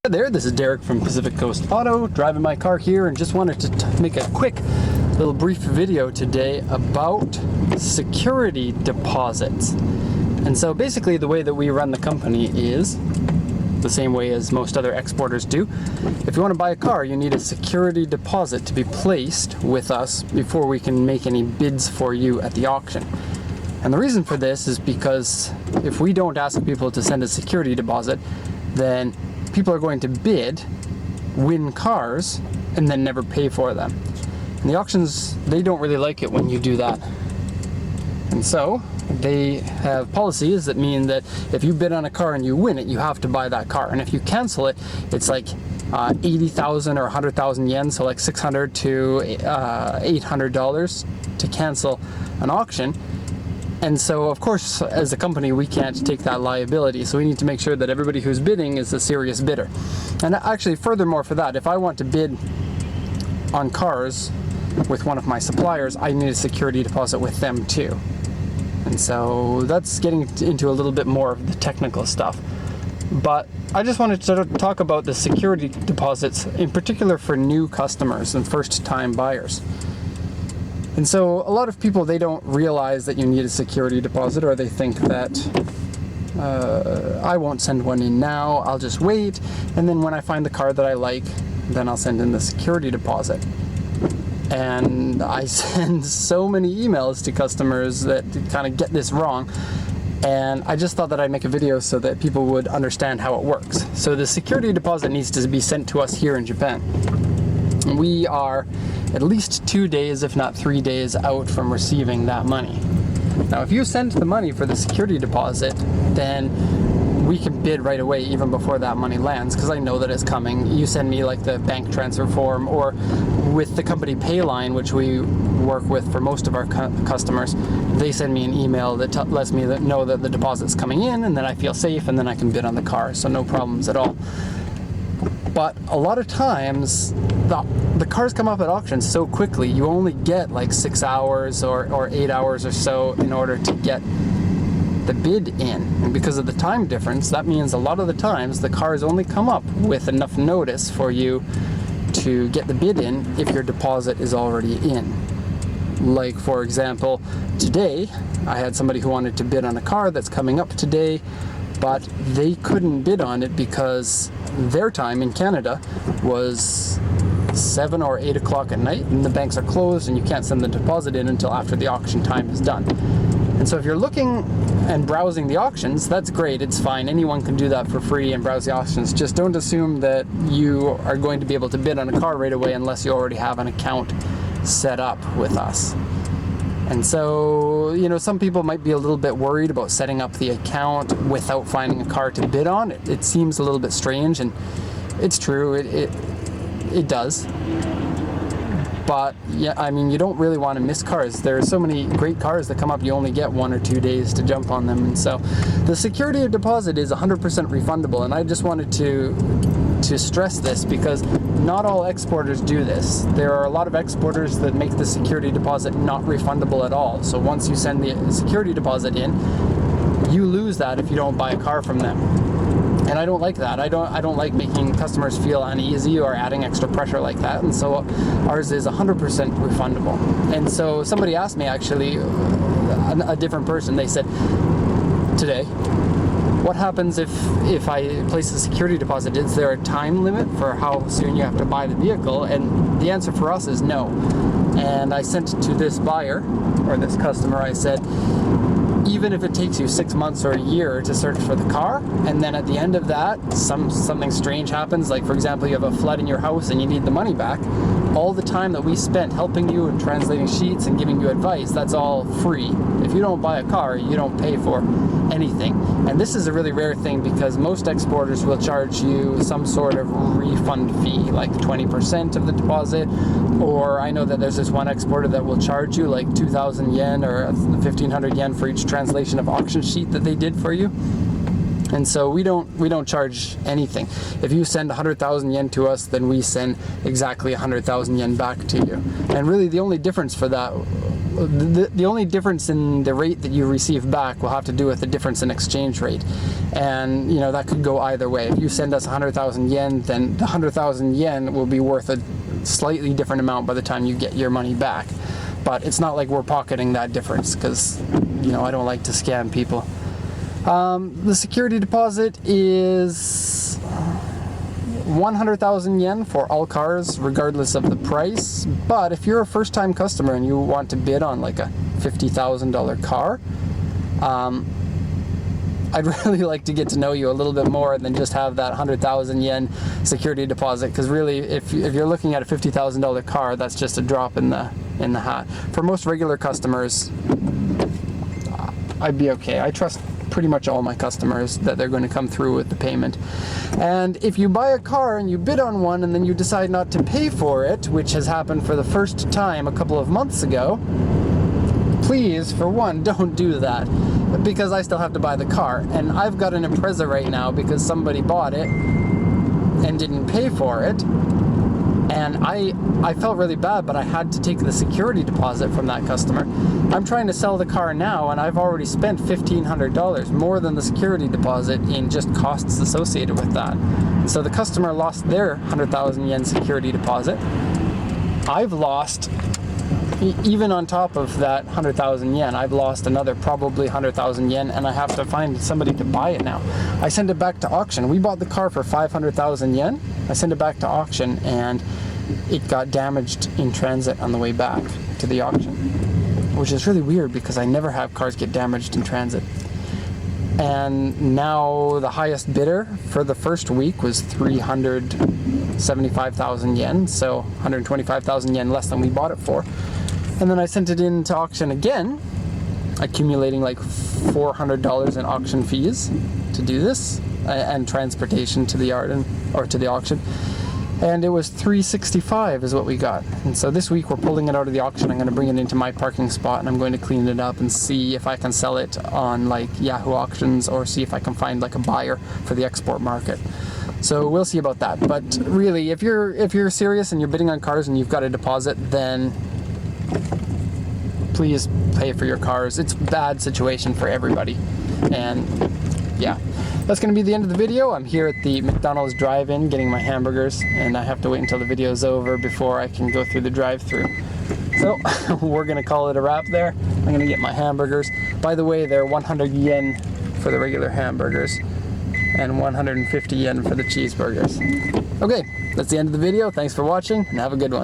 Hi there, this is Derek from Pacific Coast Auto, driving my car here, and just wanted to make a quick little brief video today about security deposits. And so basically the way that we run the company is the same way as most other exporters do. If you want to buy a car, you need a security deposit to be placed with us before we can make any bids for you at the auction. And the reason for this is because if we don't ask people to send a security deposit, then people are going to bid, win cars, and then never pay for them. And the auctions, they don't really like it when you do that. And so they have policies that mean that if you bid on a car and you win it, you have to buy that car. And if you cancel it, it's like 80,000 or 100,000 yen, so like $600 to $800 to cancel an auction. And so, of course, as a company, we can't take that liability. So we need to make sure that everybody who's bidding is a serious bidder. And actually, furthermore for that, if I want to bid on cars with one of my suppliers, I need a security deposit with them too. And so that's getting into a little bit more of the technical stuff. But I just wanted to talk about the security deposits, in particular for new customers and first-time buyers. And so a lot of people, they don't realize that you need a security deposit, or they think that I won't send one in now, I'll just wait, and then when I find the car that I like, then I'll send in the security deposit. And I send so many emails to customers that kind of get this wrong, and I just thought that I'd make a video so that people would understand how it works. So the security deposit needs to be sent to us here in Japan. We are at least 2 days, if not 3 days, out from receiving that money. Now, if you send the money for the security deposit, then we can bid right away even before that money lands, because I know that it's coming. You send me like the bank transfer form, or with the company Payline, which we work with for most of our customers, they send me an email that lets me know that the deposit's coming in, and then I feel safe, and then I can bid on the car, so no problems at all. But a lot of times, the cars come up at auction so quickly, you only get like 6 hours or 8 hours or so in order to get the bid in. And because of the time difference, that means a lot of the times the cars only come up with enough notice for you to get the bid in if your deposit is already in. Like, for example, today, I had somebody who wanted to bid on a car that's coming up today, but they couldn't bid on it because their time in Canada was 7 or 8 o'clock at night, and the banks are closed, and you can't send the deposit in until after the auction time is done. And so if you're looking and browsing the auctions, that's great, it's fine. Anyone can do that for free and browse the auctions. Just don't assume that you are going to be able to bid on a car right away unless you already have an account set up with us. And so, you know, some people might be a little bit worried about setting up the account without finding a car to bid on. It seems a little bit strange, and it's true, it does. But yeah, I mean, you don't really want to miss cars. There are so many great cars that come up, you only get 1 or 2 days to jump on them. And so the security deposit is 100% refundable, and I just wanted to stress this because not all exporters do this. There are a lot of exporters that make the security deposit not refundable at all. So once you send the security deposit in, you lose that if you don't buy a car from them. And I don't like that. I don't like making customers feel uneasy or adding extra pressure like that. And so ours is 100% refundable. And so somebody asked me, actually, a different person, they said today, what happens if I place a security deposit? Is there a time limit for how soon you have to buy the vehicle? And the answer for us is no. And I sent to this buyer, or this customer, I said, even if it takes you 6 months or a year to search for the car, and then at the end of that, something strange happens, like for example, you have a flood in your house and you need the money back, all the time that we spent helping you and translating sheets and giving you advice, that's all free. If you don't buy a car, you don't pay for anything. And this is a really rare thing because most exporters will charge you some sort of refund fee, like 20% of the deposit, or I know that there's this one exporter that will charge you like 2,000 yen or 1,500 yen for each translation of auction sheet that they did for you. And so we don't charge anything. If you send 100,000 yen to us, then we send exactly 100,000 yen back to you. And really the only difference for that, the only difference in the rate that you receive back will have to do with the difference in exchange rate. And you know, that could go either way. If you send us 100,000 yen, then the 100,000 yen will be worth a slightly different amount by the time you get your money back. But it's not like we're pocketing that difference, because you know, I don't like to scam people. The security deposit is 100,000 yen for all cars, regardless of the price. But if you're a first-time customer and you want to bid on like a $50,000 car, I'd really like to get to know you a little bit more than just have that 100,000 yen security deposit. Because really, if you're looking at a $50,000 car, that's just a drop in the hat. For most regular customers, I'd be okay. I trust pretty much all my customers that they're going to come through with the payment. And if you buy a car and you bid on one and then you decide not to pay for it, which has happened for the first time a couple of months ago, please, for one, don't do that, because I still have to buy the car. And I've got an Impreza right now because somebody bought it and didn't pay for it. And I felt really bad, but I had to take the security deposit from that customer. I'm trying to sell the car now, and I've already spent $1,500, more than the security deposit, in just costs associated with that. So the customer lost their 100,000 yen security deposit. I've lost, even on top of that 100,000 yen, I've lost another probably 100,000 yen, and I have to find somebody to buy it now. I send it back to auction. We bought the car for 500,000 yen. I send it back to auction, and it got damaged in transit on the way back to the auction, which is really weird because I never have cars get damaged in transit. And now the highest bidder for the first week was 375,000 yen, so 125,000 yen less than we bought it for. And then I sent it into auction again, accumulating like $400 in auction fees to do this, and transportation to the yard or to the auction. And it was 365 is what we got. And so this week we're pulling it out of the auction. I'm going to bring it into my parking spot, and I'm going to clean it up and see if I can sell it on like Yahoo auctions, or see if I can find like a buyer for the export market. So we'll see about that. But really, if you're serious and you're bidding on cars and you've got a deposit, then please pay for your cars. It's a bad situation for everybody. And yeah, that's going to be the end of the video. I'm here at the McDonald's drive-in getting my hamburgers, and I have to wait until the video's over before I can go through the drive-thru. So we're going to call it a wrap there. I'm going to get my hamburgers. By the way, they're 100 yen for the regular hamburgers and 150 yen for the cheeseburgers. Okay, that's the end of the video. Thanks for watching, and have a good one.